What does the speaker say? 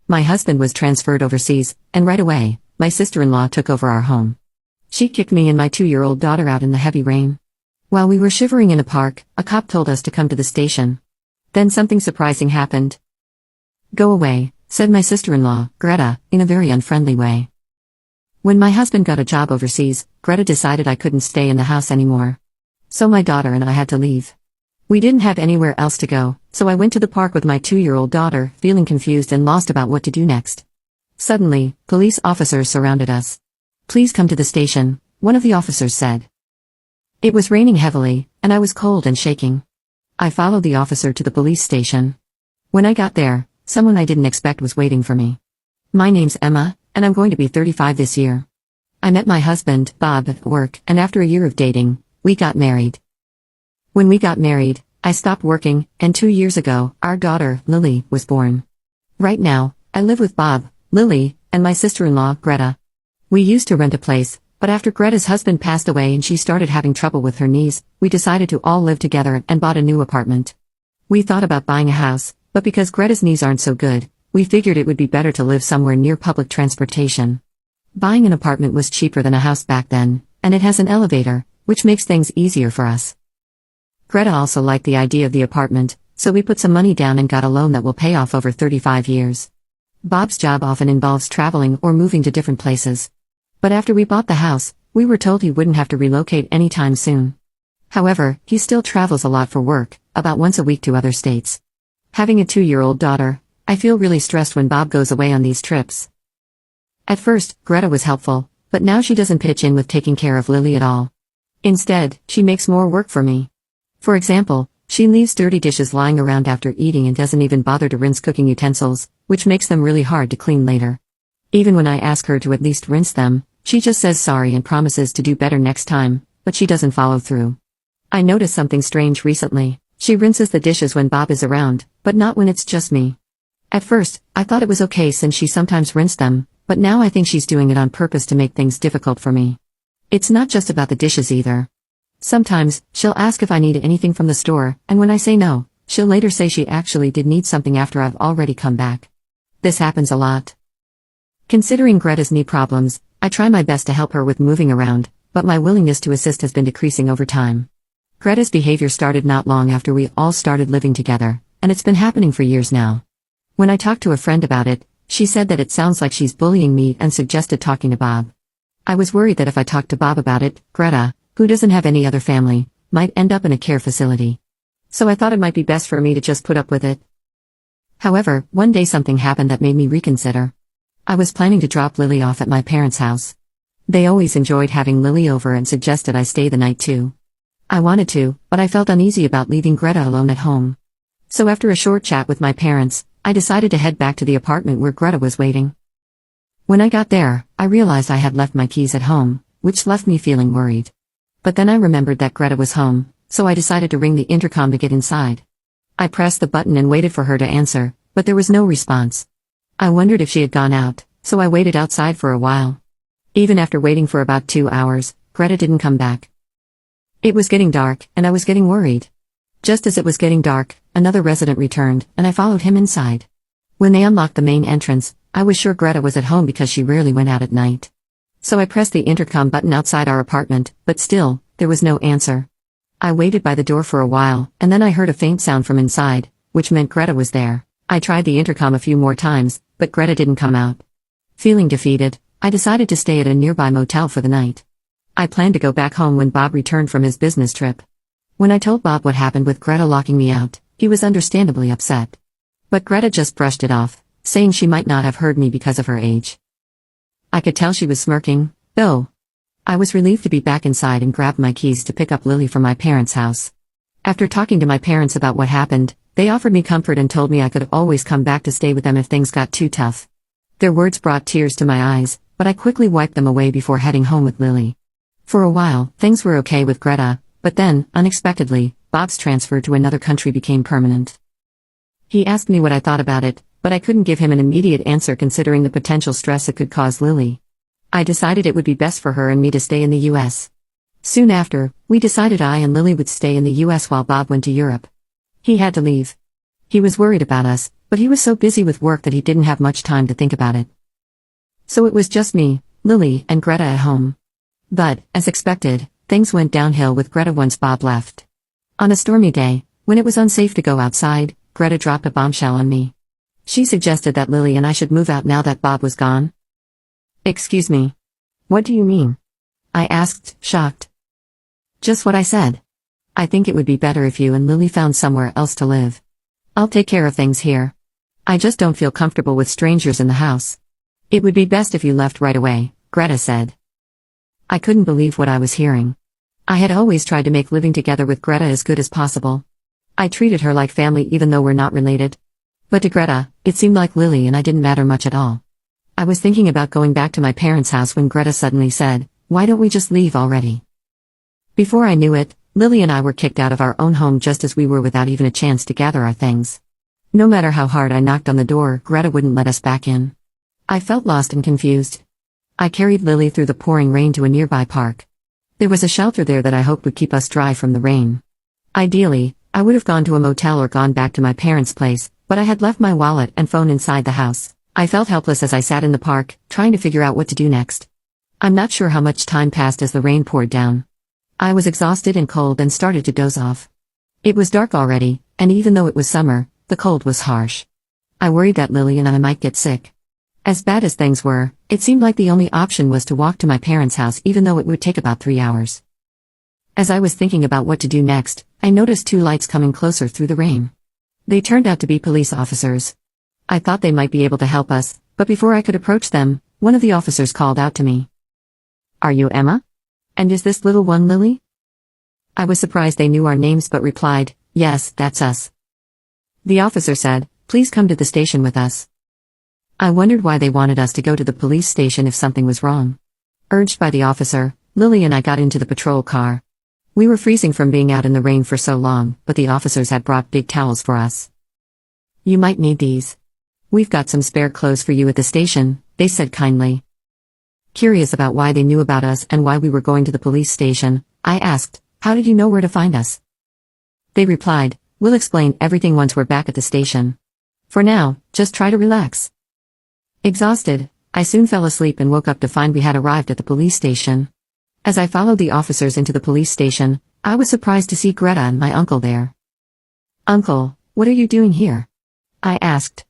My husband was transferred overseas, and right away, my sister-in-law took over our home. She kicked me and my 2-year-old daughter out in the heavy rain. While we were shivering in a park, a cop told us to come to the station. Then something surprising happened. "Go away," said my sister-in-law, Greta, in a very unfriendly way. When my husband got a job overseas, Greta decided I couldn't stay in the house anymore. So my daughter and I had to leave. We didn't have anywhere else to go, so I went to the park with my 2-year-old daughter, feeling confused and lost about what to do next. Suddenly, police officers surrounded us. "Please come to the station," one of the officers said. It was raining heavily, and I was cold and shaking. I followed the officer to the police station. When I got there, someone I didn't expect was waiting for me. "My name's Emma, and I'm going to be 35 this year. I met my husband, Bob, at work, and after a year of dating, we got married. When we got married, I stopped working, and 2 years ago, our daughter, Lily, was born. Right now, I live with Bob, Lily, and my sister-in-law, Greta. We used to rent a place, but after Greta's husband passed away and she started having trouble with her knees, we decided to all live together and bought a new apartment. We thought about buying a house, but because Greta's knees aren't so good, we figured it would be better to live somewhere near public transportation. Buying an apartment was cheaper than a house back then, and it has an elevator, which makes things easier for us. Greta also liked the idea of the apartment, so we put some money down and got a loan that will pay off over 35 years. Bob's job often involves traveling or moving to different places. But after we bought the house, we were told he wouldn't have to relocate anytime soon. However, he still travels a lot for work, about once a week to other states. Having a 2-year-old daughter, I feel really stressed when Bob goes away on these trips. At first, Greta was helpful, but now she doesn't pitch in with taking care of Lily at all. Instead, she makes more work for me. For example, she leaves dirty dishes lying around after eating and doesn't even bother to rinse cooking utensils, which makes them really hard to clean later. Even when I ask her to at least rinse them, she just says sorry and promises to do better next time, but she doesn't follow through. I noticed something strange recently. She rinses the dishes when Bob is around, but not when it's just me. At first, I thought it was okay since she sometimes rinsed them, but now I think she's doing it on purpose to make things difficult for me. It's not just about the dishes either. Sometimes, she'll ask if I need anything from the store, and when I say no, she'll later say she actually did need something after I've already come back. This happens a lot. Considering Greta's knee problems, I try my best to help her with moving around, but my willingness to assist has been decreasing over time. Greta's behavior started not long after we all started living together, and it's been happening for years now. When I talked to a friend about it, she said that it sounds like she's bullying me and suggested talking to Bob. I was worried that if I talked to Bob about it, Greta, who doesn't have any other family, might end up in a care facility. So I thought it might be best for me to just put up with it. However, one day something happened that made me reconsider. I was planning to drop Lily off at my parents' house. They always enjoyed having Lily over and suggested I stay the night too. I wanted to, but I felt uneasy about leaving Greta alone at home. So after a short chat with my parents, I decided to head back to the apartment where Greta was waiting. When I got there, I realized I had left my keys at home, which left me feeling worried. But then I remembered that Greta was home, so I decided to ring the intercom to get inside. I pressed the button and waited for her to answer, but there was no response. I wondered if she had gone out, so I waited outside for a while. Even after waiting for about 2 hours, Greta didn't come back. It was getting dark, and I was getting worried. Just as it was getting dark, another resident returned, and I followed him inside. When they unlocked the main entrance, I was sure Greta was at home because she rarely went out at night. So I pressed the intercom button outside our apartment, but still, there was no answer. I waited by the door for a while, and then I heard a faint sound from inside, which meant Greta was there. I tried the intercom a few more times, but Greta didn't come out. Feeling defeated, I decided to stay at a nearby motel for the night. I planned to go back home when Bob returned from his business trip. When I told Bob what happened with Greta locking me out, he was understandably upset. But Greta just brushed it off, saying she might not have heard me because of her age. I could tell she was smirking, though. I was relieved to be back inside and grabbed my keys to pick up Lily from my parents' house. After talking to my parents about what happened, they offered me comfort and told me I could always come back to stay with them if things got too tough. Their words brought tears to my eyes, but I quickly wiped them away before heading home with Lily. For a while, things were okay with Greta, but then, unexpectedly, Bob's transfer to another country became permanent. He asked me what I thought about it, but I couldn't give him an immediate answer considering the potential stress it could cause Lily. I decided it would be best for her and me to stay in the US. Soon after, we decided I and Lily would stay in the US while Bob went to Europe. He had to leave. He was worried about us, but but he was so busy with work that he didn't have much time to think about it. So it was just me, Lily, and Greta at home. But, as expected, things went downhill with Greta once Bob left. On a stormy day, when it was unsafe to go outside, Greta dropped a bombshell on me. She suggested that Lily and I should move out now that Bob was gone. Excuse me. What do you mean? I asked, shocked. Just what I said. I think it would be better if you and Lily found somewhere else to live. I'll take care of things here. I just don't feel comfortable with strangers in the house. It would be best if you left right away, Greta said. I couldn't believe what I was hearing. I had always tried to make living together with Greta as good as possible. I treated her like family even though we're not related. But to Greta, it seemed like Lily and I didn't matter much at all. I was thinking about going back to my parents' house when Greta suddenly said, "Why don't we just leave already?" Before I knew it, Lily and I were kicked out of our own home just as we were without even a chance to gather our things. No matter how hard I knocked on the door, Greta wouldn't let us back in. I felt lost and confused. I carried Lily through the pouring rain to a nearby park. There was a shelter there that I hoped would keep us dry from the rain. Ideally, I would have gone to a motel or gone back to my parents' place, but I had left my wallet and phone inside the house. I felt helpless as I sat in the park, trying to figure out what to do next. I'm not sure how much time passed as the rain poured down. I was exhausted and cold and started to doze off. It was dark already, and even though it was summer, the cold was harsh. I worried that Lily and I might get sick. As bad as things were, it seemed like the only option was to walk to my parents' house even though it would take about 3 hours. As I was thinking about what to do next, I noticed 2 lights coming closer through the rain. They turned out to be police officers. I thought they might be able to help us, but before I could approach them, one of the officers called out to me. "Are you Emma? And is this little one Lily?" I was surprised they knew our names but replied, "Yes, that's us." The officer said, "Please come to the station with us." I wondered why they wanted us to go to the police station if something was wrong. Urged by the officer, Lily and I got into the patrol car. We were freezing from being out in the rain for so long, but the officers had brought big towels for us. "You might need these. We've got some spare clothes for you at the station," they said kindly. Curious about why they knew about us and why we were going to the police station, I asked, "How did you know where to find us?" They replied, "We'll explain everything once we're back at the station. For now, just try to relax." Exhausted, I soon fell asleep and woke up to find we had arrived at the police station. As I followed the officers into the police station, I was surprised to see Greta and my uncle there. "Uncle, what are you doing here?" I asked.